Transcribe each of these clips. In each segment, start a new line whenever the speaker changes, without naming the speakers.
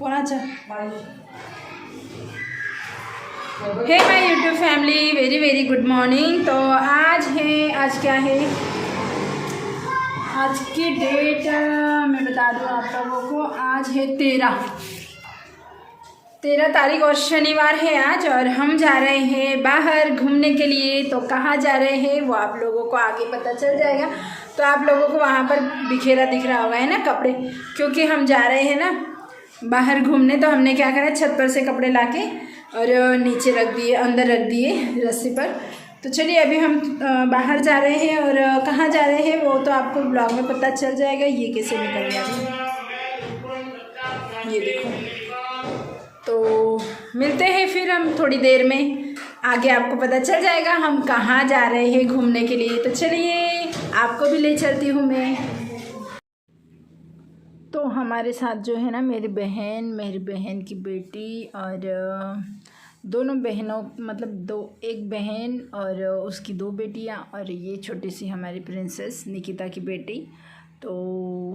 कोणाचा हे my YouTube family very very good morning. तो आज क्या है, आज की डेट मैं बता दूँ आप लोगों को। आज है 13 तारीख और शनिवार है आज, और हम जा रहे हैं बाहर घूमने के लिए। तो कहाँ जा रहे हैं वो आप लोगों को आगे पता चल जाएगा। तो आप लोगों को वहाँ पर बिखेरा दिख रहा होगा है ना कपड़े, क्योंकि हम जा रहे हैं ना बाहर घूमने। तो हमने क्या करा, छत पर से कपड़े लाके और नीचे रख दिए, अंदर रख दिए रस्सी पर। तो चलिए अभी हम बाहर जा रहे हैं, और कहाँ जा रहे हैं वो तो आपको ब्लॉग में पता चल जाएगा। ये कैसे निकल गया, ये देखो। तो मिलते हैं फिर हम थोड़ी देर में, आगे आपको पता चल जाएगा हम कहाँ जा रहे हैं घूमने के लिए। तो चलिए आपको भी ले चलती हूँ मैं। तो हमारे साथ जो है ना मेरी बहन की बेटी और दोनों बहनों, मतलब एक बहन और उसकी 2 बेटियां, और ये छोटी सी हमारी प्रिंसेस निकिता की बेटी। तो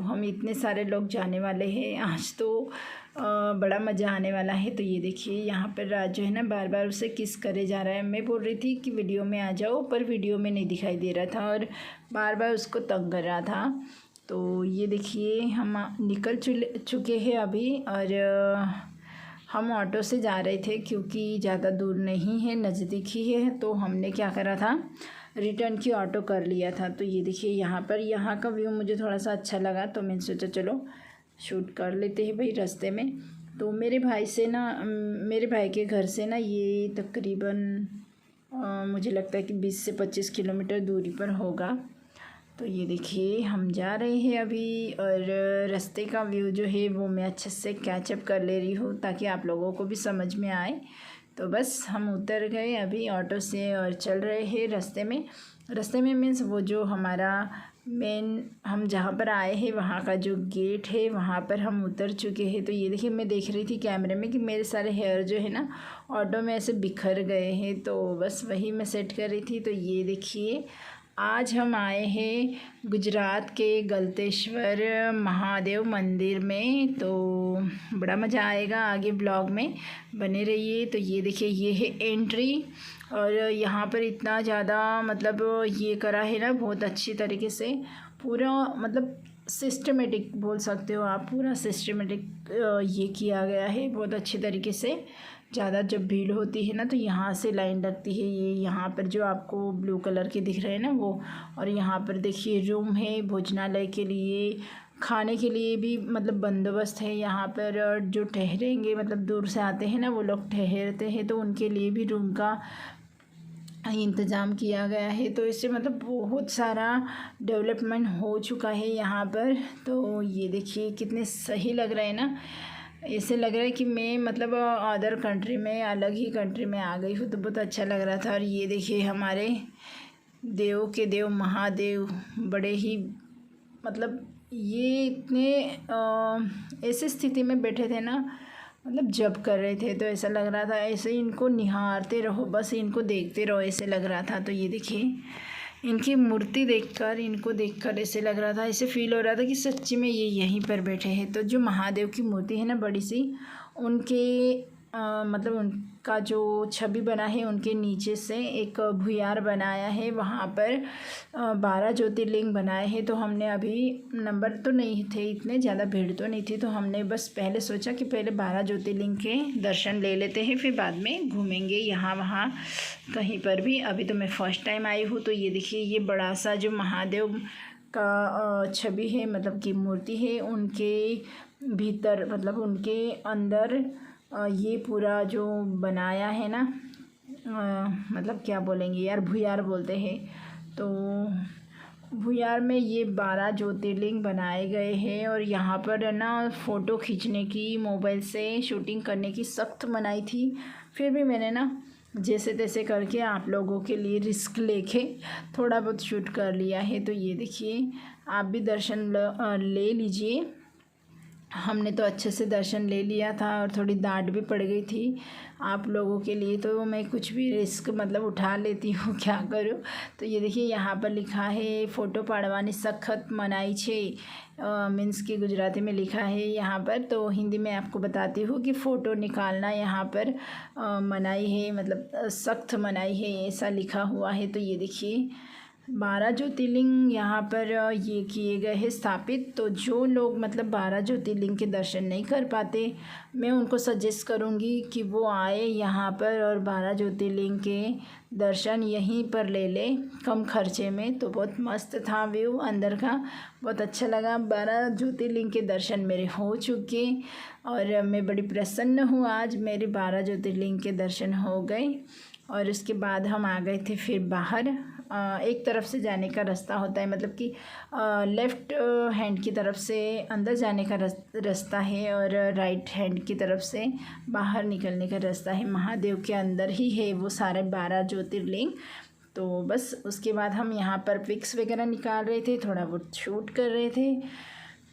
हम इतने सारे लोग जाने वाले हैं आज। तो बड़ा मज़ा आने वाला है। तो ये देखिए यहाँ पर राज जो है ना बार बार उसे किस करे जा रहा है। मैं बोल रही थी कि वीडियो में आ जाओ, पर वीडियो में नहीं दिखाई दे रहा था और बार बार उसको तंग कर रहा था। तो ये देखिए हम निकल चुके हैं अभी, और हम ऑटो से जा रहे थे क्योंकि ज़्यादा दूर नहीं है, नज़दीक ही है। तो हमने क्या करा था, रिटर्न की ऑटो कर लिया था। तो ये देखिए यहाँ का व्यू मुझे थोड़ा सा अच्छा लगा, तो मैंने सोचा चलो शूट कर लेते हैं भाई रास्ते में। तो मेरे भाई के घर से ना ये तकरीबन मुझे लगता है कि 20 से 25 किलोमीटर दूरी पर होगा। तो ये देखिए हम जा रहे हैं अभी, और रास्ते का व्यू जो है वो मैं अच्छे से कैचअप कर ले रही हूँ ताकि आप लोगों को भी समझ में आए। तो बस हम उतर गए अभी ऑटो से और चल रहे हैं रास्ते में मीन्स वो जो हमारा हम जहाँ पर आए हैं वहाँ का जो गेट है वहाँ पर हम उतर चुके हैं। तो ये देखिए मैं देख रही थी कैमरे में कि मेरे सारे हेयर जो है ना ऑटो में ऐसे बिखर गए हैं, तो बस वही मैं सेट कर रही थी। तो ये देखिए आज हम आए हैं गुजरात के गलतेश्वर महादेव मंदिर में। तो बड़ा मज़ा आएगा, आगे ब्लॉग में बने रहिए। तो ये देखिए ये है एंट्री, और यहाँ पर इतना ज़्यादा मतलब ये करा है ना बहुत अच्छी तरीके से, पूरा मतलब सिस्टमेटिक बोल सकते हो आप, पूरा सिस्टमेटिक ये किया गया है बहुत अच्छे तरीके से। ज़्यादा जब भीड़ होती है ना तो यहाँ से लाइन लगती है, ये यहाँ पर जो आपको ब्लू कलर के दिख रहे हैं ना वो। और यहाँ पर देखिए रूम है भोजनालय के लिए, खाने के लिए भी मतलब बंदोबस्त है यहाँ पर। और जो ठहरेंगे मतलब दूर से आते हैं ना वो लोग ठहरते हैं, तो उनके लिए भी रूम का इंतज़ाम किया गया है। तो इससे मतलब बहुत सारा डेवलपमेंट हो चुका है यहाँ पर। तो ये देखिए कितने सही लग रहे हैं ना, ऐसे लग रहा है कि मैं मतलब अदर कंट्री में, अलग ही कंट्री में आ गई हूँ। तो बहुत अच्छा लग रहा था। और ये देखिए हमारे देव के देव महादेव बड़े ही मतलब ये इतने ऐसे स्थिति में बैठे थे ना, मतलब जब कर रहे थे तो ऐसा लग रहा था ऐसे इनको निहारते रहो, बस इनको देखते रहो ऐसे लग रहा था। तो ये देखिए इनकी मूर्ति इनको देखकर ऐसे लग रहा था, ऐसे फील हो रहा था कि सच्ची में ये यहीं पर बैठे हैं। तो जो महादेव की मूर्ति है ना बड़ी सी, उनके मतलब उनका जो छवि बना है उनके नीचे से एक भुयार बनाया है, वहाँ पर 12 ज्योतिर्लिंग बनाए हैं। तो हमने अभी नंबर तो नहीं थे, इतने ज़्यादा भीड़ तो नहीं थी, तो हमने बस पहले सोचा कि पहले 12 ज्योतिर्लिंग के दर्शन ले लेते हैं, फिर बाद में घूमेंगे यहाँ वहाँ कहीं पर भी। अभी तो मैं फ़र्स्ट टाइम आई हूँ। तो ये देखिए ये बड़ा सा जो महादेव का छवि है मतलब की मूर्ति है, उनके भीतर मतलब उनके अंदर ये पूरा जो बनाया है ना मतलब क्या बोलेंगे यार, भुयार बोलते हैं। तो भुयार में ये 12 ज्योतिर्लिंग बनाए गए हैं, और यहाँ पर ना फ़ोटो खींचने की, मोबाइल से शूटिंग करने की सख्त मनाही थी। फिर भी मैंने ना जैसे तैसे करके आप लोगों के लिए रिस्क लेके थोड़ा बहुत शूट कर लिया है। तो ये देखिए आप भी दर्शन ले लीजिए। हमने तो अच्छे से दर्शन ले लिया था और थोड़ी डांट भी पड़ गई थी आप लोगों के लिए, तो मैं कुछ भी रिस्क मतलब उठा लेती हूँ, क्या करूँ। तो ये देखिए यहाँ पर लिखा है फ़ोटो पाड़वानी सख्त मनाई छे, मीन्स कि गुजराती में लिखा है यहाँ पर। तो हिंदी में आपको बताती हूँ कि फ़ोटो निकालना यहाँ पर मनाई है, मतलब सख्त मनाई है, ऐसा लिखा हुआ है। तो ये देखिए 12 ज्योतिर्लिंग यहाँ पर ये किए गए हैं स्थापित। तो जो लोग मतलब 12 ज्योतिर्लिंग के दर्शन नहीं कर पाते, मैं उनको सजेस्ट करूँगी कि वो आए यहाँ पर और 12 ज्योतिर्लिंग के दर्शन यहीं पर ले ले कम खर्चे में। तो बहुत मस्त था व्यू अंदर का, बहुत अच्छा लगा। 12 ज्योतिर्लिंग के दर्शन मेरे हो चुके और मैं बड़ी प्रसन्न हूँ, आज मेरे 12 ज्योतिर्लिंग के दर्शन हो गए। और उसके बाद हम आ गए थे फिर बाहर। एक तरफ से जाने का रास्ता होता है, मतलब कि लेफ़्ट हैंड की तरफ से अंदर जाने का रास्ता है और राइट हैंड की तरफ से बाहर निकलने का रास्ता है। महादेव के अंदर ही है वो सारे 12 ज्योतिर्लिंग। तो बस उसके बाद हम यहाँ पर पिक्स वगैरह निकाल रहे थे, थोड़ा बहुत शूट कर रहे थे।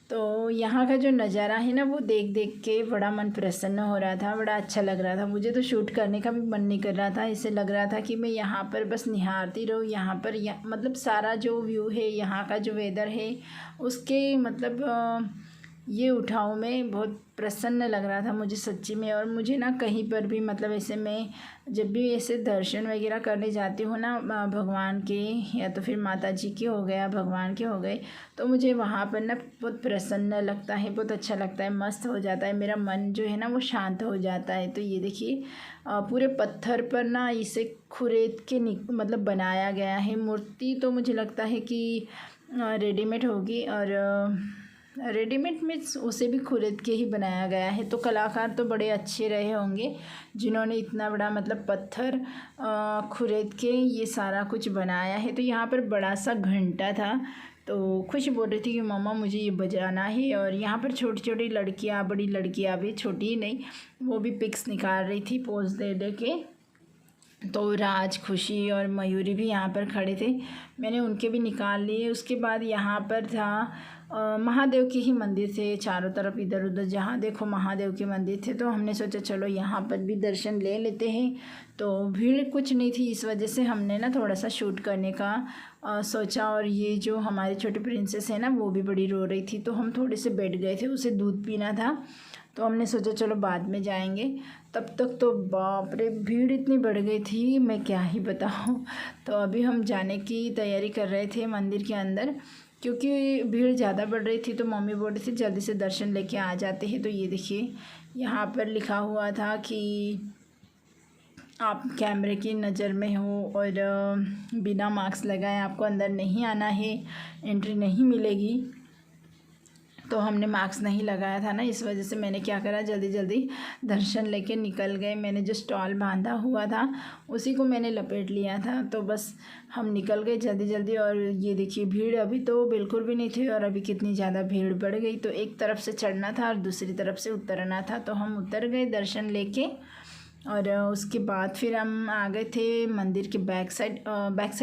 तो यहाँ का जो नज़ारा है ना, वो देख देख के बड़ा मन प्रसन्न हो रहा था, बड़ा अच्छा लग रहा था। मुझे तो शूट करने का भी मन नहीं कर रहा था, इससे लग रहा था कि मैं यहाँ पर बस निहारती रहूँ। यहाँ पर मतलब सारा जो व्यू है, यहाँ का जो वेदर है, उसके मतलब ये उठाऊँ मैं, बहुत प्रसन्न लग रहा था मुझे सच्ची में। और मुझे ना कहीं पर भी मतलब ऐसे मैं जब भी ऐसे दर्शन वगैरह करने जाती हूँ ना भगवान के, या तो फिर माता जी के हो गया, भगवान के हो गए, तो मुझे वहाँ पर ना बहुत प्रसन्न लगता है, बहुत अच्छा लगता है, मस्त हो जाता है मेरा मन जो है ना, वो शांत हो जाता है। तो ये देखिए पूरे पत्थर पर ना इसे खुरेद के मतलब बनाया गया है मूर्ति। तो मुझे लगता है कि रेडीमेड होगी, और रेडीमेड में उसे भी खुरेद के ही बनाया गया है। तो कलाकार तो बड़े अच्छे रहे होंगे जिन्होंने इतना बड़ा मतलब पत्थर खुरेद के ये सारा कुछ बनाया है। तो यहाँ पर बड़ा सा घंटा था, तो खुश बोल रही थी कि मम्मा मुझे ये बजाना है। और यहाँ पर छोटी छोटी लड़कियाँ, बड़ी लड़कियाँ भी, छोटी ही नहीं, वो भी पिक्स निकाल रही थी पोज दे दे के। तो राज, खुशी और मयूरी भी यहाँ पर खड़े थे, मैंने उनके भी निकाल लिए। उसके बाद यहाँ पर था महादेव के ही मंदिर थे चारों तरफ, इधर उधर जहाँ देखो महादेव के मंदिर थे। तो हमने सोचा चलो यहाँ पर भी दर्शन ले लेते हैं। तो भीड़ कुछ नहीं थी, इस वजह से हमने ना थोड़ा सा शूट करने का सोचा। और ये जो हमारी छोटी प्रिंसेस है ना, वो भी बड़ी रो रही थी, तो हम थोड़े से बैठ गए थे, उसे दूध पीना था। तो हमने सोचा चलो बाद में जाएंगे। तब तक तो बाप रे भीड़ इतनी बढ़ गई थी, मैं क्या ही बताऊँ। तो अभी हम जाने की तैयारी कर रहे थे मंदिर के अंदर, क्योंकि भीड़ ज़्यादा बढ़ रही थी। तो मम्मी बोल रही थी जल्दी से दर्शन लेके आ जाते हैं। तो ये देखिए यहाँ पर लिखा हुआ था कि आप कैमरे की नज़र में हो और बिना मास्क लगाए आपको अंदर नहीं आना है, एंट्री नहीं मिलेगी। तो हमने मास्क नहीं लगाया था ना, इस वजह से मैंने क्या करा, जल्दी जल्दी दर्शन लेके निकल गए। मैंने जो स्टॉल बांधा हुआ था उसी को मैंने लपेट लिया था, तो बस हम निकल गए जल्दी जल्दी। और ये देखिए भीड़ अभी तो बिल्कुल भी नहीं थी, और अभी कितनी ज़्यादा भीड़ बढ़ गई। तो एक तरफ से चढ़ना था और दूसरी तरफ से उतरना था, तो हम उतर गए दर्शन लेके। और उसके बाद फिर हम आ गए थे मंदिर के बैक साइड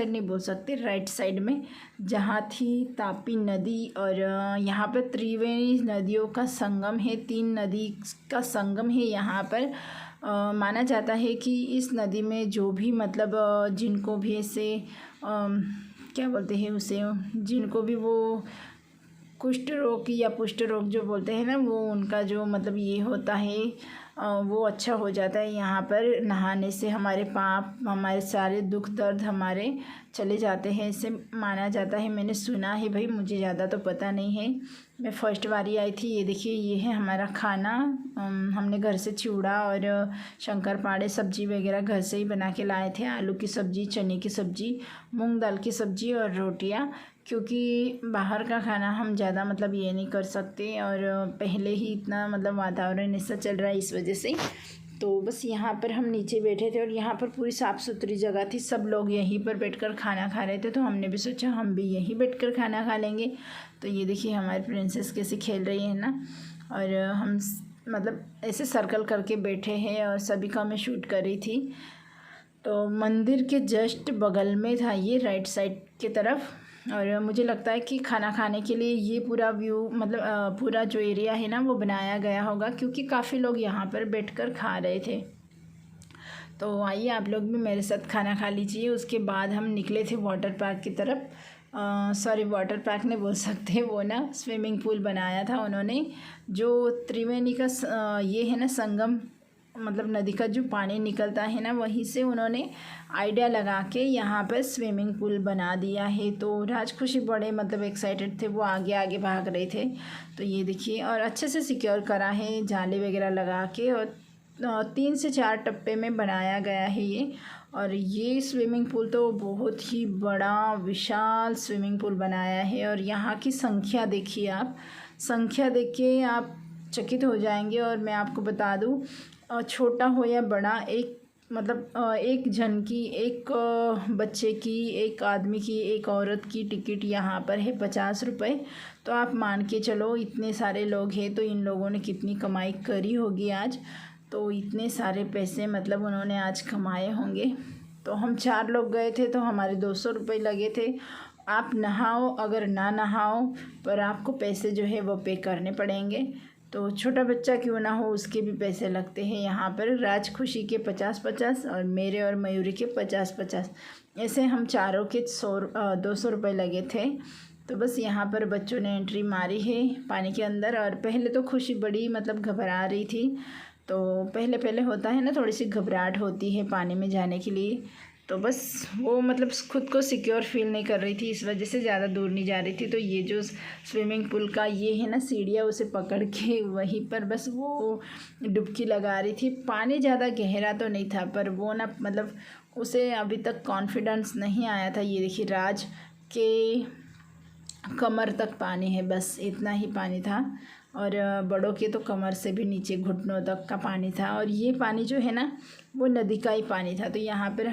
नहीं बोल सकते, राइट साइड में, जहाँ थी तापी नदी। और यहाँ पर त्रिवेणी नदियों का संगम है, 3 नदी का संगम है यहाँ पर। माना जाता है कि इस नदी में जो भी मतलब जिनको भी ऐसे क्या बोलते हैं उसे, जिनको भी वो कुष्ठ रोग या पुष्ट रोग जो बोलते हैं ना, वो उनका जो मतलब ये होता है वो अच्छा हो जाता है। यहाँ पर नहाने से हमारे पाप, हमारे सारे दुख दर्द हमारे चले जाते हैं, ऐसे माना जाता है। मैंने सुना है भाई, मुझे ज़्यादा तो पता नहीं है, मैं फर्स्ट बारी आई थी। ये देखिए ये है हमारा खाना, हमने घर से चिवड़ा और शंकरपाड़े सब्जी वगैरह घर से ही बना के लाए थे। आलू की सब्ज़ी, चने की सब्ज़ी, मूंग दाल की सब्ज़ी और रोटियाँ, क्योंकि बाहर का खाना हम ज़्यादा मतलब ये नहीं कर सकते, और पहले ही इतना मतलब वातावरण ऐसा चल रहा है इस वजह से। तो बस यहाँ पर हम नीचे बैठे थे और यहाँ पर पूरी साफ़ सुथरी जगह थी, सब लोग यहीं पर बैठकर खाना खा रहे थे। तो हमने भी सोचा हम भी यहीं बैठकर खाना खा लेंगे। तो ये देखिए हमारी प्रिंसेस कैसे खेल रही है ना, और हम मतलब ऐसे सर्कल करके बैठे हैं और सभी का मैं शूट कर रही थी। तो मंदिर के जस्ट बगल में था ये, राइट साइड की तरफ और मुझे लगता है कि खाना खाने के लिए ये पूरा व्यू मतलब पूरा जो एरिया है ना वो बनाया गया होगा, क्योंकि काफ़ी लोग यहाँ पर बैठकर खा रहे थे। तो आइए आप लोग भी मेरे साथ खाना खा लीजिए। उसके बाद हम निकले थे वाटर पार्क की तरफ। सॉरी, वाटर पार्क नहीं बोल सकते, वो ना स्विमिंग पूल बनाया था उन्होंने। जो त्रिवेणी का ये है ना संगम, मतलब नदी का जो पानी निकलता है ना, वहीं से उन्होंने आइडिया लगा के यहाँ पर स्विमिंग पूल बना दिया है। तो राज खुशी बड़े मतलब एक्साइटेड थे, वो आगे आगे भाग रहे थे। तो ये देखिए, और अच्छे से सिक्योर करा है जाली वगैरह लगा के, और 3 से 4 टप्पे में बनाया गया है ये। और ये स्विमिंग पूल तो बहुत ही बड़ा विशाल स्विमिंग पूल बनाया है। और यहाँ की संख्या देखिए आप, संख्या देख के आप चकित हो जाएंगे। और मैं आपको बता दूँ, छोटा हो या बड़ा, एक मतलब एक जन की, एक बच्चे की, एक आदमी की, एक औरत की टिकट यहाँ पर है 50 रुपये। तो आप मान के चलो इतने सारे लोग हैं तो इन लोगों ने कितनी कमाई करी होगी आज। तो इतने सारे पैसे मतलब उन्होंने आज कमाए होंगे। तो हम 4 लोग गए थे तो हमारे 200 रुपये लगे थे। आप नहाओ अगर ना नहाओ, पर आपको पैसे जो है वो पे करने पड़ेंगे। तो छोटा बच्चा क्यों ना हो उसके भी पैसे लगते हैं यहाँ पर। राज खुशी के 50-50 और मेरे और मयूरी के 50-50, ऐसे हम चारों के 200 रुपये लगे थे। तो बस यहाँ पर बच्चों ने एंट्री मारी है पानी के अंदर। और पहले तो खुशी बड़ी मतलब घबरा रही थी। तो पहले पहले होता है ना, थोड़ी सी घबराहट होती है पानी में जाने के लिए। तो बस वो मतलब खुद को सिक्योर फील नहीं कर रही थी, इस वजह से ज़्यादा दूर नहीं जा रही थी। तो ये जो स्विमिंग पूल का ये है ना सीढ़ियाँ, उसे पकड़ के वहीं पर बस वो डुबकी लगा रही थी। पानी ज़्यादा गहरा तो नहीं था, पर वो ना मतलब उसे अभी तक कॉन्फिडेंस नहीं आया था। ये देखिए, राज के कमर तक पानी है, बस इतना ही पानी था। और बड़ों के तो कमर से भी नीचे घुटनों तक का पानी था। और ये पानी जो है ना वो नदी का ही पानी था। तो यहाँ पर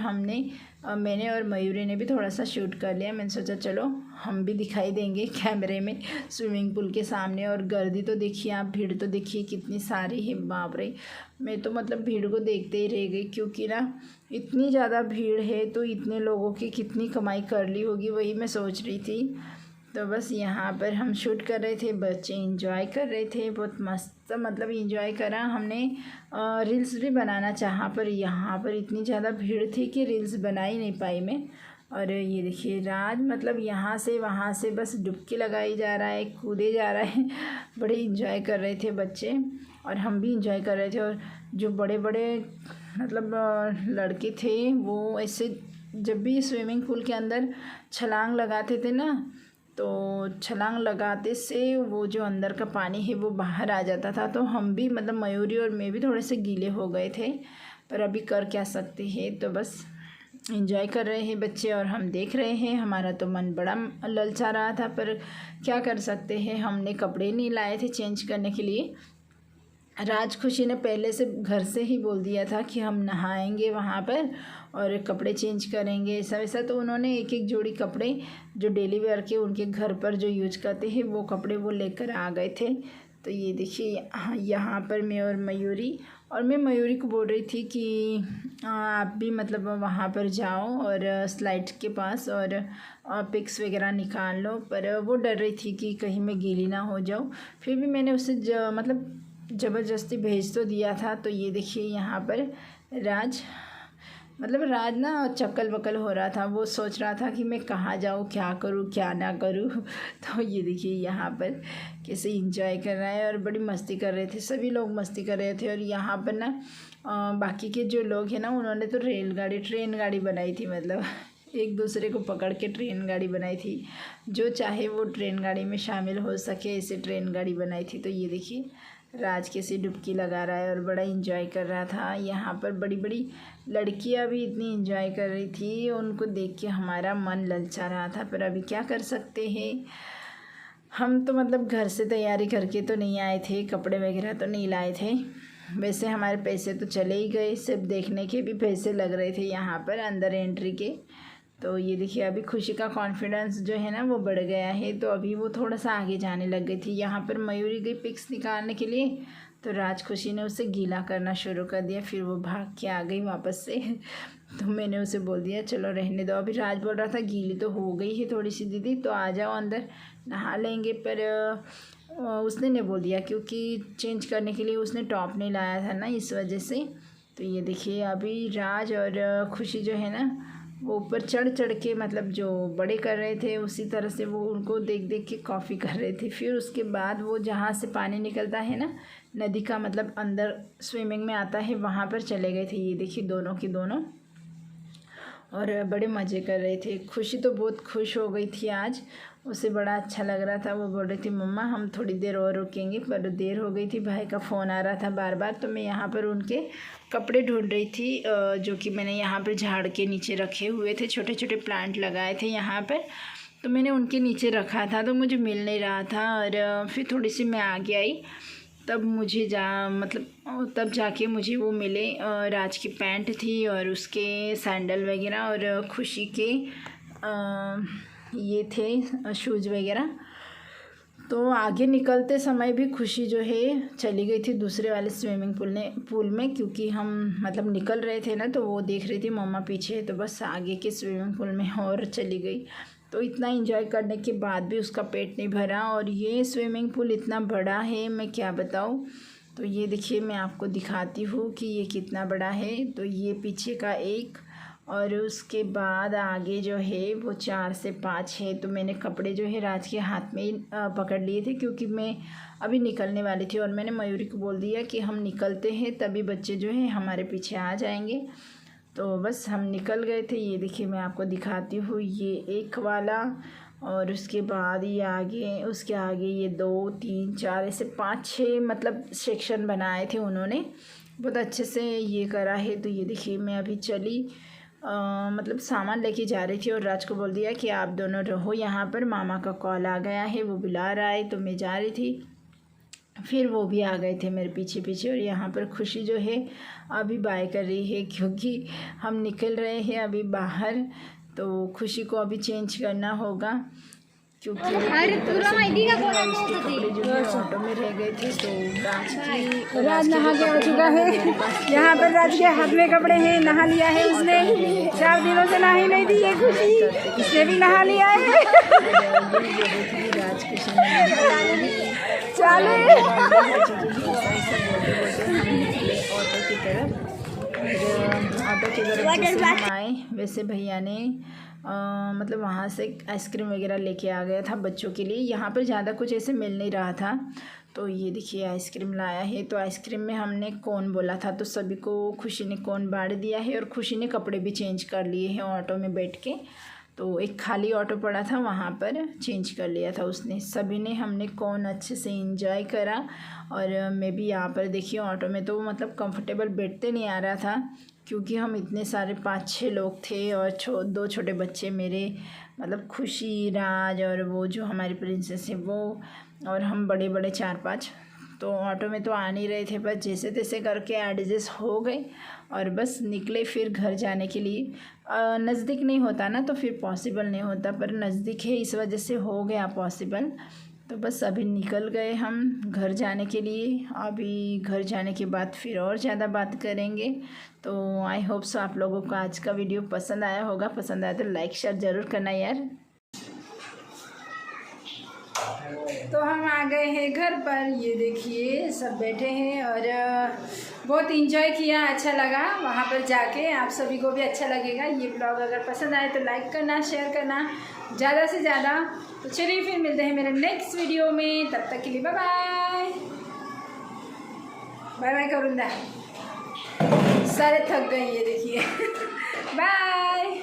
मैंने और मयूरी ने भी थोड़ा सा शूट कर लिया। मैंने सोचा चलो हम भी दिखाई देंगे कैमरे में स्विमिंग पूल के सामने। और गर्दी तो देखिए आप, भीड़ तो देखिए कितनी सारी है, बाप रे। मैं तो मतलब भीड़ को देखते ही रह गई, क्योंकि ना इतनी ज़्यादा भीड़ है तो इतने लोगों की कितनी कमाई कर ली होगी, वही मैं सोच रही थी। तो बस यहाँ पर हम शूट कर रहे थे, बच्चे एंजॉय कर रहे थे, बहुत मस्त मतलब एंजॉय करा हमने। रील्स भी बनाना चाहा, पर यहाँ पर इतनी ज़्यादा भीड़ थी कि रील्स बना ही नहीं पाई मैं। और ये देखिए, राज मतलब यहाँ से वहाँ से बस डुबकी लगाई जा रहा है, कूदे जा रहा है। बड़े इंजॉय कर रहे थे बच्चे, और हम भी इंजॉय कर रहे थे। और जो बड़े बड़े मतलब लड़के थे, वो ऐसे जब भी स्विमिंग पूल के अंदर छलांग लगाते थे ना, तो छलांग लगाते से वो जो अंदर का पानी है वो बाहर आ जाता था। तो हम भी मतलब मयूरी और मैं भी थोड़े से गीले हो गए थे, पर अभी कर क्या सकते हैं। तो बस एंजॉय कर रहे हैं बच्चे और हम देख रहे हैं। हमारा तो मन बड़ा ललचा रहा था, पर क्या कर सकते हैं, हमने कपड़े नहीं लाए थे चेंज करने के लिए। राज खुशी ने पहले से घर से ही बोल दिया था कि हम नहाएंगे वहाँ पर और कपड़े चेंज करेंगे, ऐसा वैसा। तो उन्होंने एक एक जोड़ी कपड़े जो डेली वेयर के उनके घर पर जो यूज करते हैं वो कपड़े वो लेकर आ गए थे। तो ये देखिए, यहाँ पर मैं और मयूरी, और मैं मयूरी को बोल रही थी कि आप भी मतलब वहाँ पर जाओ और स्लाइड के पास और पिक्स वगैरह निकाल लो। पर वो डर रही थी कि कहीं मैं गीली ना हो जाऊँ। फिर भी मैंने उसे मतलब ज़बरदस्ती भेज तो दिया था। तो ये देखिए, यहाँ पर राज ना चक्कल बकल हो रहा था। वो सोच रहा था कि मैं कहाँ जाऊँ, क्या करूँ क्या ना करूँ। तो ये देखिए यहाँ पर कैसे एंजॉय कर रहा है, और बड़ी मस्ती कर रहे थे, सभी लोग मस्ती कर रहे थे। और यहाँ पर ना बाकी के जो लोग हैं ना, उन्होंने तो ट्रेन गाड़ी बनाई थी, मतलब एक दूसरे को पकड़ के ट्रेन गाड़ी बनाई थी। जो चाहे वो ट्रेन गाड़ी में शामिल हो सके, ऐसे ट्रेन गाड़ी बनाई थी। तो ये देखिए, राज कैसे डुबकी लगा रहा है और बड़ा इंजॉय कर रहा था। यहाँ पर बड़ी बड़ी लड़कियाँ भी इतनी इंजॉय कर रही थी, उनको देख के हमारा मन ललचा रहा था। पर अभी क्या कर सकते हैं, हम तो मतलब घर से तैयारी करके तो नहीं आए थे, कपड़े वगैरह तो नहीं लाए थे। वैसे हमारे पैसे तो चले ही गए, सिर्फ देखने के भी पैसे लग रहे थे यहाँ पर अंदर एंट्री के। तो ये देखिए, अभी खुशी का कॉन्फिडेंस जो है ना वो बढ़ गया है। तो अभी वो थोड़ा सा आगे जाने लग गई थी। यहाँ पर मयूरी गई पिक्स निकालने के लिए, तो राज खुशी ने उसे गीला करना शुरू कर दिया। फिर वो भाग के आ गई वापस से। तो मैंने उसे बोल दिया चलो रहने दो। अभी राज बोल रहा था गीली तो हो गई है थोड़ी सी दीदी, तो आ जाओ अंदर नहा लेंगे, पर उसने नहीं बोल दिया क्योंकि चेंज करने के लिए उसने टॉप नहीं लाया था ना, इस वजह से। तो ये देखिए अभी राज और खुशी जो है ना वो ऊपर चढ़ चढ़ के, मतलब जो बड़े कर रहे थे उसी तरह से वो उनको देख देख के कॉफ़ी कर रहे थे। फिर उसके बाद वो जहाँ से पानी निकलता है ना नदी का, मतलब अंदर स्विमिंग में आता है, वहाँ पर चले गए थे। ये देखिए दोनों के दोनों, और बड़े मज़े कर रहे थे। खुशी तो बहुत खुश हो गई थी आज, उसे बड़ा अच्छा लग रहा था। वो बोल रही थी मम्मा हम थोड़ी देर और रुकेंगे, पर देर हो गई थी, भाई का फ़ोन आ रहा था बार बार। तो मैं यहाँ पर उनके कपड़े ढूंढ रही थी, जो कि मैंने यहाँ पर झाड़ के नीचे रखे हुए थे, छोटे छोटे प्लांट लगाए थे यहाँ पर, तो मैंने उनके नीचे रखा था, तो मुझे मिल नहीं रहा था। और फिर थोड़ी सी मैं आगे आई, तब मुझे तब जाके मुझे वो मिले। राज की पैंट थी और उसके सैंडल वगैरह, और खुशी के ये थे शूज़ वगैरह। तो आगे निकलते समय भी खुशी जो है चली गई थी दूसरे वाले स्विमिंग पूल में, क्योंकि हम मतलब निकल रहे थे ना, तो वो देख रही थी मम्मा पीछे, तो बस आगे के स्विमिंग पूल में और चली गई। तो इतना एंजॉय करने के बाद भी उसका पेट नहीं भरा, और ये स्विमिंग पूल इतना बड़ा है मैं क्या बताऊँ। तो ये देखिए मैं आपको दिखाती हूँ कि ये कितना बड़ा है। तो ये पीछे का एक, और उसके बाद आगे जो है वो 4 से 5 है। तो मैंने कपड़े जो है राज के हाथ में ही पकड़ लिए थे, क्योंकि मैं अभी निकलने वाली थी, और मैंने मयूरी को बोल दिया कि हम निकलते हैं तभी बच्चे जो है हमारे पीछे आ जाएंगे। तो बस हम निकल गए थे। ये देखिए मैं आपको दिखाती हूँ, ये एक वाला, और उसके बाद ये आगे, उसके आगे ये 2 3 4 ऐसे 5 6 मतलब सेक्शन बनाए थे उन्होंने, बहुत अच्छे से ये करा है। तो ये देखिए मैं अभी चली मतलब सामान लेके जा रही थी, और राज को बोल दिया कि आप दोनों रहो यहाँ पर, मामा का कॉल आ गया है, वो बुला रहा है। तो मैं जा रही थी, फिर वो भी आ गए थे मेरे पीछे पीछे। और यहाँ पर खुशी जो है अभी बाय कर रही है, क्योंकि हम निकल रहे हैं अभी बाहर। तो खुशी को अभी चेंज करना होगा, क्योंकि उसके कपड़े जो है ऑटो में रह गए थे। तो
राज नहा के आ चुका है। यहाँ पर राज के हाथ में कपड़े हैं, नहा लिया है उसने। 4 दिनों से नहा ही नहीं थी ये खुशी, इसने भी नहा लिया है।
राज खुशी ने
चले
ऑटो की तरफ, जैसे हम आए वैसे भैया ने मतलब वहाँ से आइसक्रीम वगैरह लेके आ गया था बच्चों के लिए। यहाँ पर ज़्यादा कुछ ऐसे मिल नहीं रहा था, तो ये देखिए आइसक्रीम लाया है। तो आइसक्रीम में हमने कोन बोला था, तो सभी को खुशी ने कोन बांट दिया है, और खुशी ने कपड़े भी चेंज कर लिए हैं ऑटो में बैठ के। तो एक खाली ऑटो पड़ा था, वहाँ पर चेंज कर लिया था उसने। सभी ने हमने कोन अच्छे से एंजॉय करा, और मैं भी यहाँ पर देखिए ऑटो में तो मतलब कंफर्टेबल बैठते नहीं आ रहा था, क्योंकि हम इतने सारे 5-6 लोग थे, और 2 छोटे बच्चे मेरे, मतलब खुशी, राज, और वो जो हमारी प्रिंसेस है वो, और हम बड़े बड़े 4-5। तो ऑटो में तो आ नहीं रहे थे, बस जैसे तैसे करके एडजस्ट हो गए, और बस निकले फिर घर जाने के लिए। नज़दीक नहीं होता ना तो फिर पॉसिबल नहीं होता, पर नज़दीक है इस वजह से हो गया पॉसिबल। तो बस अभी निकल गए हम घर जाने के लिए। अभी घर जाने के बाद फिर और ज़्यादा बात करेंगे। तो आई होप सो आप लोगों को आज का वीडियो पसंद आया होगा। पसंद आया तो लाइक शेयर ज़रूर करना यार। तो हम आ गए हैं घर पर, ये देखिए सब बैठे हैं, और बहुत इंजॉय किया, अच्छा लगा वहाँ पर जाके। आप सभी को भी अच्छा लगेगा। ये ब्लॉग अगर पसंद आए तो लाइक करना, शेयर करना ज़्यादा से ज़्यादा। तो चलिए फिर मिलते हैं मेरे नेक्स्ट वीडियो में, तब तक के लिए बाय बाय। बाय बाय करूँगा, सारे थक गए ये देखिए। बाय।